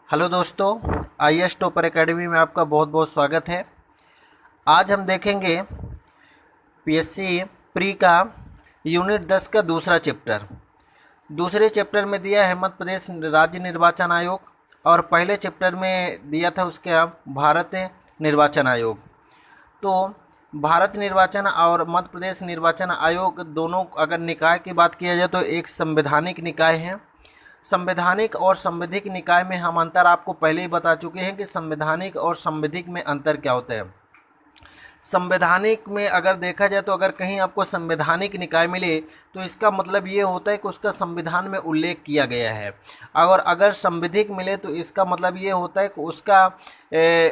Hello दोस्तों, IAS topper academy में आपका बहुत बहुत स्वागत है। आज हम देखेंगे PSC प्री का यूनिट 10 का दूसरा चैप्टर। दूसरे चैप्टर में दिया है मध्य प्रदेश राज्य निर्वाचन आयोग और पहले चैप्टर में दिया था उसका भारत निर्वाचन आयोग। तो भारत निर्वाचन और मध्य प्रदेश निर्वाचन आयोग दोनों अगर निकाय की बात किया जाए तो एक संवैधानिक निकाय है। संवैधानिक और संवैधिक निकाय में हम अंतर आपको पहले ही बता चुके हैं कि संवैधानिक और संवैधिक में अंतर क्या होता है। संवैधानिक में अगर देखा जाए तो अगर कहीं आपको संवैधानिक निकाय मिले तो इसका मतलब ये होता है कि उसका संविधान में उल्लेख किया गया है, और अगर संवैधिक मिले तो इसका मतलब ये होता है कि उसका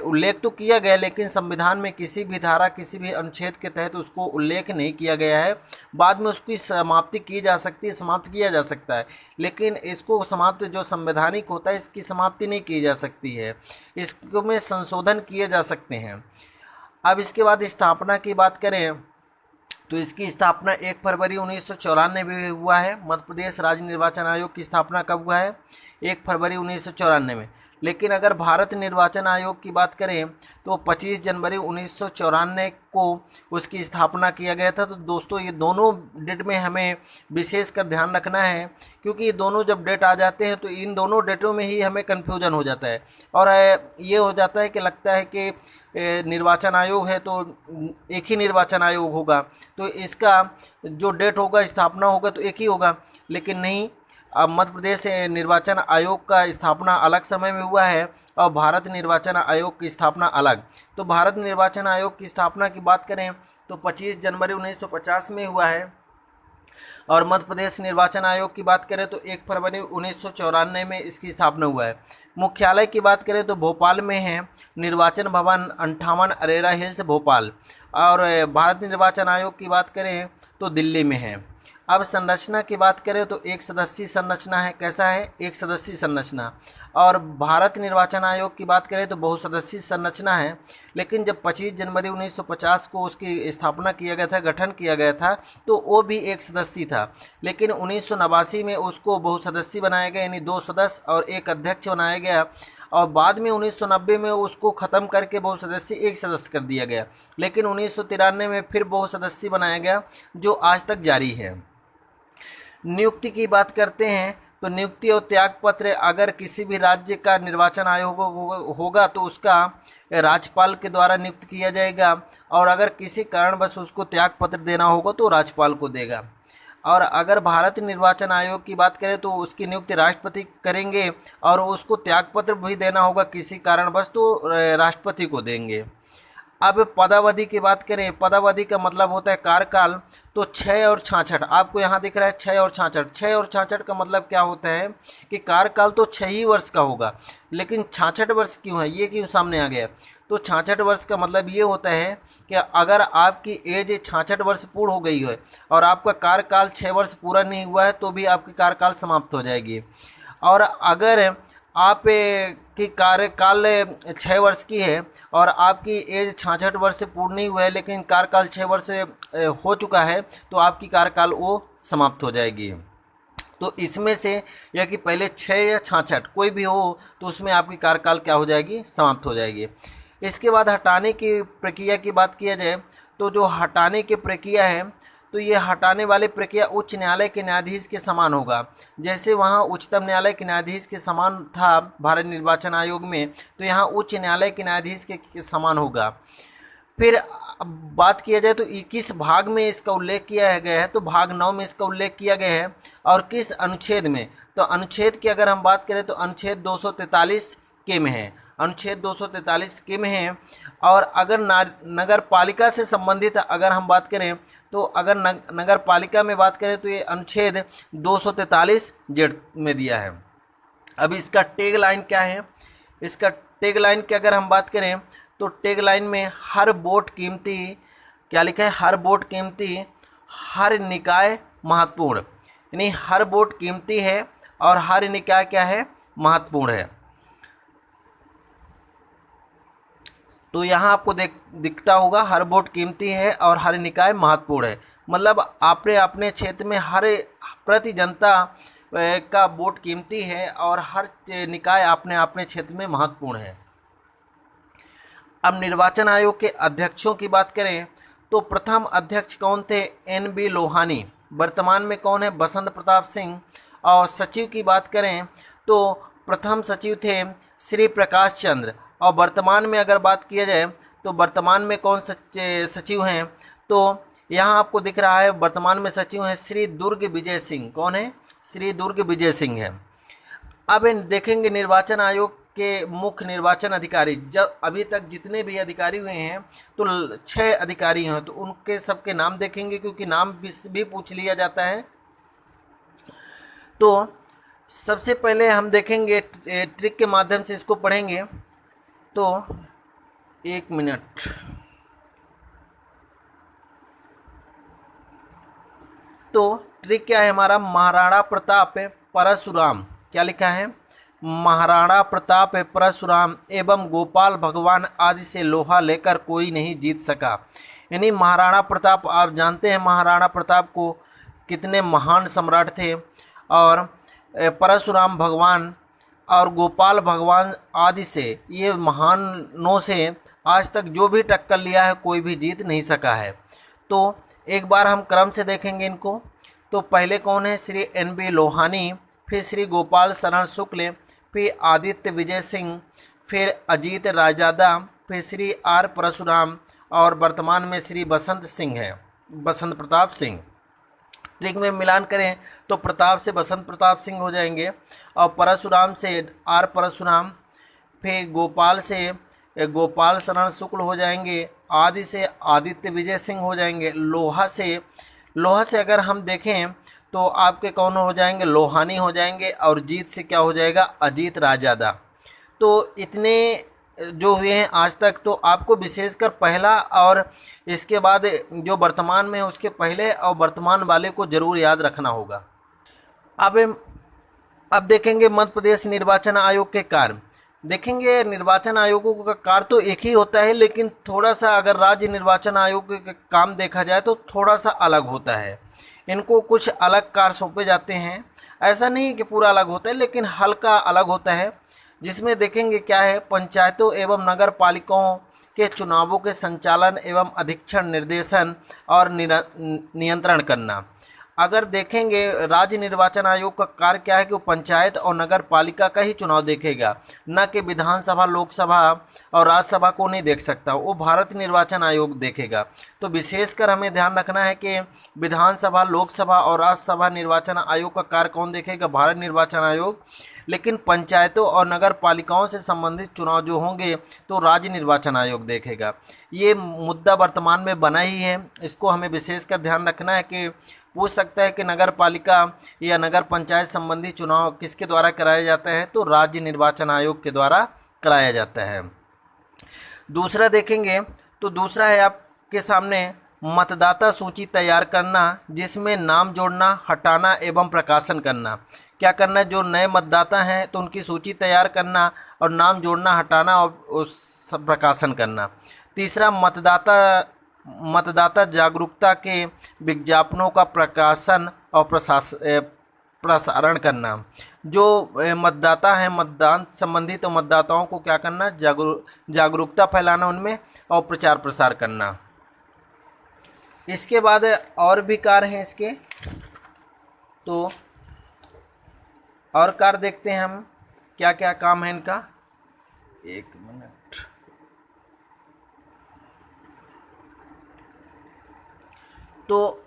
उल्लेख तो किया गया लेकिन संविधान में किसी भी धारा किसी भी अनुच्छेद के तहत उसको उल्लेख नहीं किया गया है। बाद में उसकी समाप्ति की जा सकती है, समाप्त किया जा सकता है, लेकिन इसको समाप्त जो संवैधानिक होता है इसकी समाप्ति नहीं की जा सकती है, इसको में संशोधन किए जा सकते हैं। अब इसके बाद स्थापना की बात करें तो इसकी स्थापना 1 फरवरी 1994 में हुआ है। मध्य प्रदेश राज्य निर्वाचन आयोग की स्थापना कब हुआ है? 1 फरवरी 1994 में। लेकिन अगर भारत निर्वाचन आयोग की बात करें तो 25 जनवरी 1994 को उसकी स्थापना किया गया था। तो दोस्तों ये दोनों डेट में हमें विशेष कर ध्यान रखना है, क्योंकि ये दोनों जब डेट आ जाते हैं तो इन दोनों डेटों में ही हमें कन्फ्यूजन हो जाता है और ये हो जाता है कि लगता है कि निर्वाचन आयोग है तो एक ही निर्वाचन आयोग होगा, तो इसका जो डेट होगा स्थापना होगा तो एक ही होगा, लेकिन नहीं। अब मध्य प्रदेश निर्वाचन आयोग का स्थापना अलग समय में हुआ है और भारत निर्वाचन आयोग की स्थापना अलग। तो भारत निर्वाचन आयोग की स्थापना की बात करें तो 25 जनवरी 1950 में हुआ है, और मध्य प्रदेश निर्वाचन आयोग की बात करें तो 1 फरवरी 1994 में इसकी स्थापना हुआ है। मुख्यालय की बात करें तो भोपाल में है, निर्वाचन भवन 58 अरेरा हिल्स भोपाल, और भारत निर्वाचन आयोग की बात करें तो दिल्ली में है। अब संरचना की बात करें तो एक सदस्यीय संरचना है। कैसा है? एक सदस्यीय संरचना। और भारत निर्वाचन आयोग की बात करें तो बहुसदस्यीय संरचना है, लेकिन जब 25 जनवरी 1950 को उसकी स्थापना किया गया था, गठन किया गया था, तो वो भी एक सदस्यीय था, लेकिन 1989 में उसको बहुसदस्यीय बनाया गया, यानी 2 सदस्य और एक अध्यक्ष बनाया गया, और बाद में 1990 में उसको ख़त्म करके बहुसदस्यीय एक सदस्य कर दिया गया, लेकिन 1993 में फिर बहुसदस्यीय बनाया गया, जो आज तक जारी है। नियुक्ति की बात करते हैं तो नियुक्ति और त्यागपत्र अगर किसी भी राज्य का निर्वाचन आयोग होगा तो उसका राज्यपाल के द्वारा नियुक्त किया जाएगा, और अगर किसी कारणवश उसको त्यागपत्र देना होगा तो राज्यपाल को देगा। और अगर भारत निर्वाचन आयोग की बात करें तो उसकी नियुक्ति राष्ट्रपति करेंगे, और उसको त्यागपत्र भी देना होगा किसी कारणवश तो राष्ट्रपति को देंगे। अब पदावधि की बात करें, पदावधि का मतलब होता है कार्यकाल। तो 6 और 66 आपको यहाँ दिख रहा है, 6 और 66। 6 और 66 का मतलब क्या होता है कि कार्यकाल तो 6 ही वर्ष का होगा, लेकिन 66 वर्ष क्यों है, ये क्यों सामने आ गया? तो 66 वर्ष का मतलब ये होता है कि अगर आपकी एज 66 वर्ष पूर्ण हो गई है और आपका कार्यकाल 6 वर्ष पूरा नहीं हुआ है तो भी आपकी कार्यकाल समाप्त हो जाएगी। और अगर आप की कार्यकाल 6 वर्ष की है और आपकी एज 66 वर्ष से पूर्ण नहीं हुआ है लेकिन कार्यकाल 6 वर्ष हो चुका है तो आपकी कार्यकाल वो समाप्त हो जाएगी। तो इसमें से या कि पहले 6 या 66 कोई भी हो तो उसमें आपकी कार्यकाल क्या हो जाएगी? समाप्त हो जाएगी। इसके बाद हटाने की प्रक्रिया की बात किया जाए तो जो हटाने की प्रक्रिया है तो ये हटाने वाली प्रक्रिया उच्च न्यायालय के न्यायाधीश के समान होगा। जैसे वहाँ उच्चतम न्यायालय के न्यायाधीश के समान था भारत निर्वाचन आयोग में, तो यहाँ उच्च न्यायालय के न्यायाधीश के समान होगा। फिर बात किया जाए तो किस भाग में इसका उल्लेख किया गया है, तो भाग 9 में इसका उल्लेख किया गया है। और किस अनुच्छेद में, तो अनुच्छेद की अगर हम बात करें तो अनुच्छेद 243 के में है, अनुच्छेद 243 के में है। और अगर नगर पालिका से संबंधित अगर हम बात करें तो अगर नगर पालिका में बात करें तो ये अनुच्छेद 243 जेड में दिया है। अब इसका टैग लाइन क्या है? इसका टैग लाइन की अगर हम बात करें तो टैग लाइन में हर वोट कीमती, क्या लिखा है? हर वोट कीमती, हर निकाय महत्वपूर्ण, यानी हर वोट कीमती है और हर निकाय क्या है? महत्वपूर्ण है। तो यहाँ आपको दिखता होगा हर वोट कीमती है और हर निकाय महत्वपूर्ण है, मतलब आपने अपने क्षेत्र में हर प्रति जनता का वोट कीमती है और हर निकाय अपने अपने क्षेत्र में महत्वपूर्ण है। अब निर्वाचन आयोग के अध्यक्षों की बात करें तो प्रथम अध्यक्ष कौन थे? NB लोहानी। वर्तमान में कौन है? बसंत प्रताप सिंह। और सचिव की बात करें तो प्रथम सचिव थे श्री प्रकाश चंद्र। और वर्तमान में अगर बात किया जाए तो वर्तमान में कौन सचिव हैं? तो यहाँ आपको दिख रहा है वर्तमान में सचिव हैं श्री दुर्ग विजय सिंह। कौन है? श्री दुर्ग विजय सिंह है। अब देखेंगे निर्वाचन आयोग के मुख्य निर्वाचन अधिकारी, जब अभी तक जितने भी अधिकारी हुए हैं तो 6 अधिकारी हैं, तो उनके सबके नाम देखेंगे क्योंकि नाम भी पूछ लिया जाता है। तो सबसे पहले हम देखेंगे ट्रिक के माध्यम से इसको पढ़ेंगे। तो 1 मिनट। तो ट्रिक क्या है हमारा? महाराणा प्रताप परशुराम। क्या लिखा है? महाराणा प्रताप परशुराम एवं गोपाल भगवान आदि से लोहा लेकर कोई नहीं जीत सका। यानी महाराणा प्रताप, आप जानते हैं महाराणा प्रताप को कितने महान सम्राट थे। और परशुराम भगवान और गोपाल भगवान आदि से, ये महानों से आज तक जो भी टक्कर लिया है कोई भी जीत नहीं सका है। तो एक बार हम क्रम से देखेंगे इनको। तो पहले कौन है? श्री NB लोहानी, फिर श्री गोपाल शरण शुक्ल, फिर आदित्य विजय सिंह, फिर अजीत रायजादा, फिर श्री R परशुराम और वर्तमान में श्री बसंत सिंह है, बसंत प्रताप सिंह। ट्रिक में मिलान करें तो प्रताप से बसंत प्रताप सिंह हो जाएंगे और परशुराम से R परशुराम, फिर गोपाल से गोपाल शरण शुक्ल हो जाएंगे, आदि से आदित्य विजय सिंह हो जाएंगे, लोहा से अगर हम देखें तो आपके कौन हो जाएंगे? लोहानी हो जाएंगे और जीत से क्या हो जाएगा? अजीत रायजादा। तो इतने जो हुए हैं आज तक। तो आपको विशेषकर पहला और इसके बाद जो वर्तमान में है उसके पहले और वर्तमान वाले को जरूर याद रखना होगा। अब देखेंगे मध्य प्रदेश निर्वाचन आयोग के कार्य। देखेंगे निर्वाचन आयोगों का कार्य तो एक ही होता है, लेकिन थोड़ा सा अगर राज्य निर्वाचन आयोग का काम देखा जाए तो थोड़ा सा अलग होता है। इनको कुछ अलग कार्य सौंपे जाते हैं। ऐसा नहीं कि पूरा अलग होता है, लेकिन हल्का अलग होता है। जिसमें देखेंगे क्या है? पंचायतों एवं नगर पालिकाओं के चुनावों के संचालन एवं अधीक्षण, निर्देशन और नियंत्रण करना। अगर देखेंगे राज्य निर्वाचन आयोग का कार्य क्या है कि वो पंचायत और नगर पालिका का ही चुनाव देखेगा, न कि विधानसभा, लोकसभा और राज्यसभा को नहीं देख सकता, वो भारत निर्वाचन आयोग देखेगा। तो विशेषकर हमें ध्यान रखना है कि विधानसभा, लोकसभा और राज्यसभा निर्वाचन आयोग का कार्य कौन देखेगा? भारत निर्वाचन आयोग। लेकिन पंचायतों और नगर पालिकाओं से संबंधित चुनाव जो होंगे तो राज्य निर्वाचन आयोग देखेगा। ये मुद्दा वर्तमान में बना ही है, इसको हमें विशेषकर ध्यान रखना है कि पूछ सकता है कि नगर पालिका या नगर पंचायत संबंधी चुनाव किसके द्वारा कराया जाता है? तो राज्य निर्वाचन आयोग के द्वारा कराया जाता है। दूसरा देखेंगे तो दूसरा है आपके सामने मतदाता सूची तैयार करना, जिसमें नाम जोड़ना, हटाना एवं प्रकाशन करना। क्या करना है? जो नए मतदाता हैं तो उनकी सूची तैयार करना और नाम जोड़ना, हटाना और उस प्रकाशन करना। तीसरा मतदाता जागरूकता के विज्ञापनों का प्रकाशन और प्रसारण करना। जो मतदाता हैं, मतदान संबंधित तो मतदाताओं को क्या करना? जागरूकता फैलाना उनमें और प्रचार प्रसार करना। इसके बाद और भी कार्य हैं इसके, तो और कार्य देखते हैं हम क्या क्या काम है इनका। 1 मिनट। तो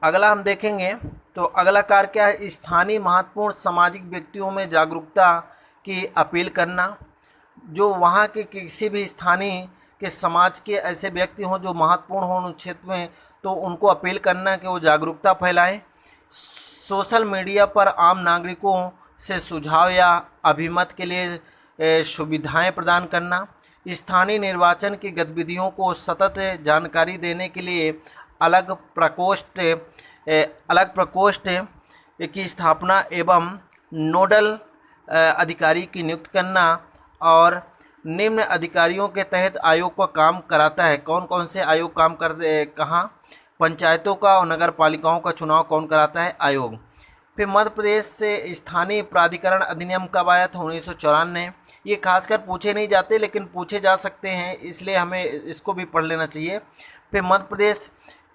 अगला हम देखेंगे तो अगला कार्य क्या है? स्थानीय महत्वपूर्ण सामाजिक व्यक्तियों में जागरूकता की अपील करना। जो वहाँ के किसी भी स्थानीय के समाज के ऐसे व्यक्ति हों जो महत्वपूर्ण हों उन क्षेत्र में, तो उनको अपील करना कि वो जागरूकता फैलाएं। सोशल मीडिया पर आम नागरिकों से सुझाव या अभिमत के लिए सुविधाएं प्रदान करना। स्थानीय निर्वाचन की गतिविधियों को सतत जानकारी देने के लिए अलग प्रकोष्ठ की स्थापना एवं नोडल अधिकारी की नियुक्त करना। और निम्न अधिकारियों के तहत आयोग का काम कराता है। कौन कौन से आयोग काम करते कहाँ? पंचायतों का और नगर पालिकाओं का चुनाव कौन कराता है? आयोग। फिर मध्य प्रदेश से स्थानीय प्राधिकरण अधिनियम कब आया था? 1994। ये खासकर पूछे नहीं जाते लेकिन पूछे जा सकते हैं, इसलिए हमें इसको भी पढ़ लेना चाहिए। फिर मध्य प्रदेश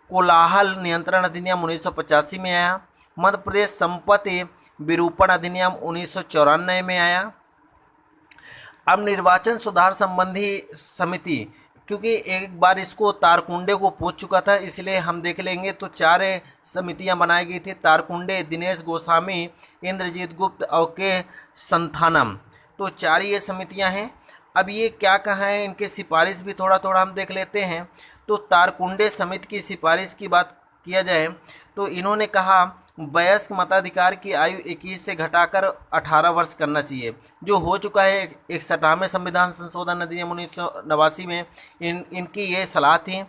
कोलाहल नियंत्रण अधिनियम 1985 में आया। मध्य प्रदेश संपत्ति विरूपण अधिनियम 1994 में आया। अब निर्वाचन सुधार संबंधी समिति, क्योंकि एक बार इसको तारकुंडे को पूछ चुका था इसलिए हम देख लेंगे। तो 4 समितियां बनाई गई थी, तारकुंडे, दिनेश गोस्वामी, इंद्रजीत गुप्त और के संथानम। तो 4 ये समितियां हैं। अब ये क्या कहा है, इनके सिफारिश भी थोड़ा थोड़ा हम देख लेते हैं। तो तारकुंडे समिति की सिफारिश की बात किया जाए तो इन्होंने कहा वयस्क मताधिकार की आयु 21 से घटाकर 18 वर्ष करना चाहिए, जो हो चुका है 61वें संविधान संशोधन अधिनियम 1989 में। इनकी ये सलाह थी।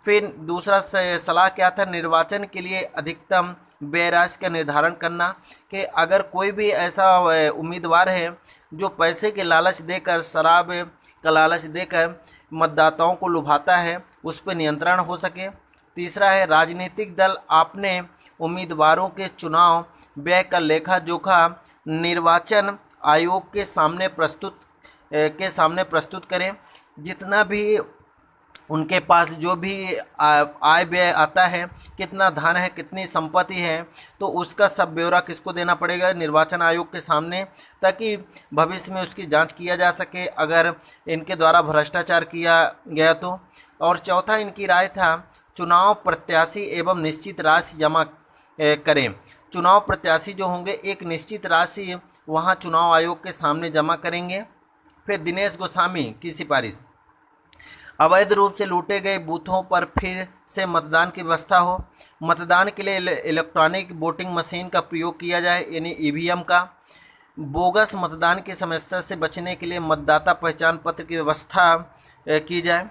फिर दूसरा सलाह क्या था? निर्वाचन के लिए अधिकतम व्यय राशि का निर्धारण करना, कि अगर कोई भी ऐसा उम्मीदवार है जो पैसे के लालच देकर, शराब का लालच देकर मतदाताओं को लुभाता है, उस पर नियंत्रण हो सके। तीसरा है राजनीतिक दल अपने उम्मीदवारों के चुनाव व्यय का लेखा जोखा निर्वाचन आयोग के सामने प्रस्तुत करें। जितना भी उनके पास जो भी आय व्यय आता है, कितना धन है, कितनी संपत्ति है, तो उसका सब ब्यौरा किसको देना पड़ेगा? निर्वाचन आयोग के सामने, ताकि भविष्य में उसकी जांच किया जा सके अगर इनके द्वारा भ्रष्टाचार किया गया तो। और चौथा इनकी राय था चुनाव प्रत्याशी एवं निश्चित राशि जमा करें। चुनाव प्रत्याशी जो होंगे एक निश्चित राशि वहां चुनाव आयोग के सामने जमा करेंगे। फिर दिनेश गोस्वामी की सिफारिश, अवैध रूप से लूटे गए बूथों पर फिर से मतदान की व्यवस्था हो। मतदान के लिए इलेक्ट्रॉनिक वोटिंग मशीन का प्रयोग किया जाए, यानी ईवीएम का। बोगस मतदान की समस्या से बचने के लिए मतदाता पहचान पत्र की व्यवस्था की जाए।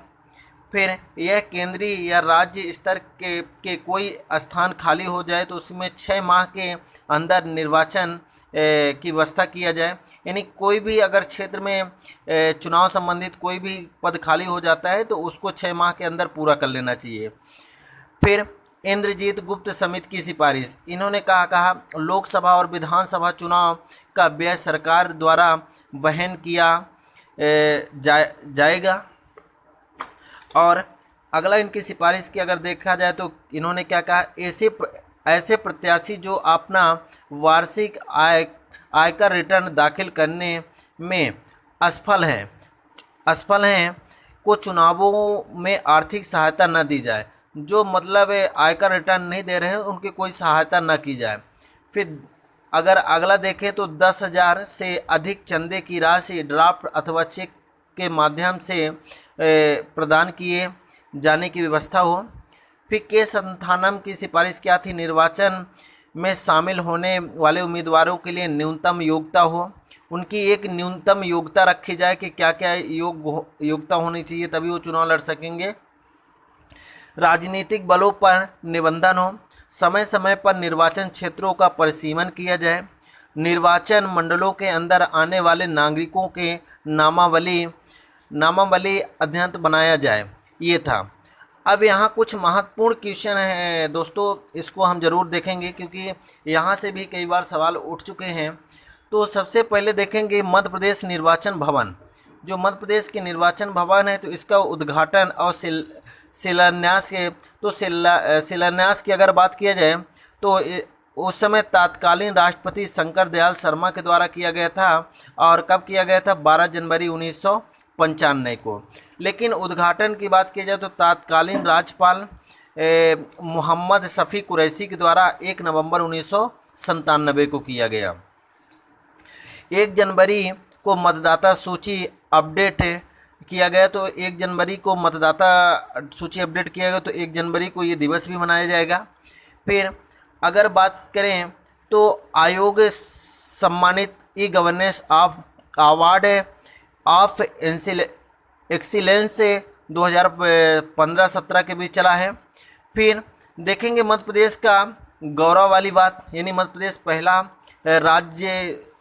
फिर यह केंद्रीय या राज्य स्तर के कोई स्थान खाली हो जाए तो उसमें 6 माह के अंदर निर्वाचन की व्यवस्था किया जाए, यानी कोई भी अगर क्षेत्र में चुनाव संबंधित कोई भी पद खाली हो जाता है तो उसको 6 माह के अंदर पूरा कर लेना चाहिए। फिर इंद्रजीत गुप्त समिति की सिफारिश, इन्होंने कहा लोकसभा और विधानसभा चुनाव का व्यय सरकार द्वारा वहन किया जाएगा। और अगला इनकी सिफारिश की अगर देखा जाए तो इन्होंने क्या कहा, ऐसे प्रत्याशी जो अपना वार्षिक आयकर रिटर्न दाखिल करने में असफल हैं को चुनावों में आर्थिक सहायता न दी जाए। जो मतलब आयकर रिटर्न नहीं दे रहे हैं उनकी कोई सहायता न की जाए। फिर अगर अगला देखें तो 10,000 से अधिक चंदे की राशि ड्राफ्ट अथवा चेक के माध्यम से प्रदान किए जाने की व्यवस्था हो। फिर के संथानम की सिफारिश क्या थी? निर्वाचन में शामिल होने वाले उम्मीदवारों के लिए न्यूनतम योग्यता हो। उनकी एक न्यूनतम योग्यता रखी जाए कि क्या क्या योग्यता होनी चाहिए तभी वो चुनाव लड़ सकेंगे। राजनीतिक बलों पर निबंधन हो। समय समय पर निर्वाचन क्षेत्रों का परिसीमन किया जाए। निर्वाचन मंडलों के अंदर आने वाले नागरिकों के नामावली अध्ययन बनाया जाए। ये था। अब यहाँ कुछ महत्वपूर्ण क्वेश्चन हैं दोस्तों, इसको हम ज़रूर देखेंगे क्योंकि यहाँ से भी कई बार सवाल उठ चुके हैं। तो सबसे पहले देखेंगे मध्य प्रदेश निर्वाचन भवन। जो मध्य प्रदेश के निर्वाचन भवन है तो इसका उद्घाटन और शिलान्यास की अगर बात किया जाए तो उस समय तत्कालीन राष्ट्रपति शंकर दयाल शर्मा के द्वारा किया गया था। और कब किया गया था? 12 जनवरी 1995 को। लेकिन उद्घाटन की बात की जाए तो तत्कालीन राज्यपाल मोहम्मद शफी कुरैशी के द्वारा 1 नवंबर 1997 को किया गया। 1 जनवरी को मतदाता सूची अपडेट किया गया, तो 1 जनवरी को मतदाता सूची अपडेट किया गया तो 1 जनवरी को ये दिवस भी मनाया जाएगा। फिर अगर बात करें तो आयोग सम्मानित e governance award of excellence से 2015-17 के बीच चला है। फिर देखेंगे मध्य प्रदेश का गौरव वाली बात, यानी मध्य प्रदेश पहला राज्य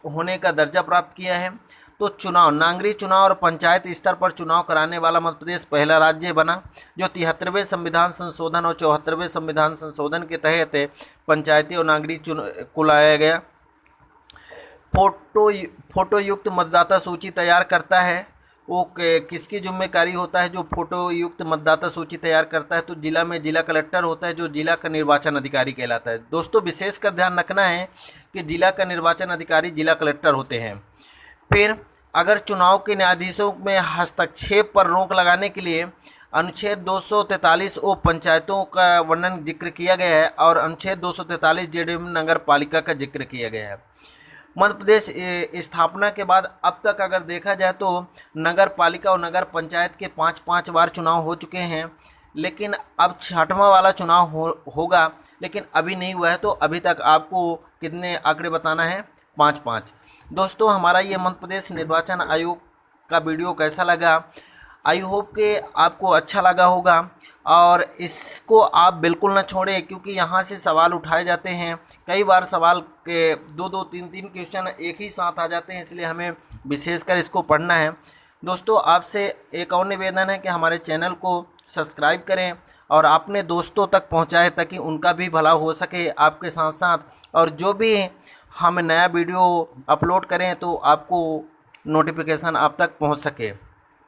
होने का दर्जा प्राप्त किया है। तो चुनाव, नागरिक चुनाव और पंचायत स्तर पर चुनाव कराने वाला मध्य प्रदेश पहला राज्य बना, जो 73वें संविधान संशोधन और 74वें संविधान संशोधन के तहत पंचायती और नागरिक चुनाव को लाया गया। फोटो युक्त मतदाता सूची तैयार करता है, वो किसकी जिम्मेदारी होता है जो फोटो युक्त मतदाता सूची तैयार करता है? तो जिला में जिला कलेक्टर होता है, जो जिला का निर्वाचन अधिकारी कहलाता है। दोस्तों विशेषकर ध्यान रखना है कि जिला का निर्वाचन अधिकारी जिला कलेक्टर होते हैं। फिर अगर चुनाव के न्यायाधीशों में हस्तक्षेप पर रोक लगाने के लिए अनुच्छेद 243 ओ पंचायतों का वर्णन जिक्र किया गया है और अनुच्छेद 243 जेडीयू नगर पालिका का जिक्र किया गया है। मध्य प्रदेश स्थापना के बाद अब तक अगर देखा जाए तो नगर पालिका और नगर पंचायत के 5-5 बार चुनाव हो चुके हैं, लेकिन अब 6वां वाला चुनाव होगा, लेकिन अभी नहीं हुआ है। तो अभी तक आपको कितने आंकड़े बताना है? 5-5। दोस्तों हमारा ये मध्य प्रदेश निर्वाचन आयोग का वीडियो कैसा लगा? आई होप कि आपको अच्छा लगा होगा और इसको आप बिल्कुल ना छोड़ें, क्योंकि यहाँ से सवाल उठाए जाते हैं। कई बार सवाल के 2-2, 3-3 क्वेश्चन एक ही साथ आ जाते हैं, इसलिए हमें विशेषकर इसको पढ़ना है। दोस्तों आपसे एक और निवेदन है कि हमारे चैनल को सब्सक्राइब करें और अपने दोस्तों तक पहुँचाएँ ताकि उनका भी भला हो सके आपके साथ साथ, और जो भी हम नया वीडियो अपलोड करें तो आपको नोटिफिकेशन आप तक पहुँच सके।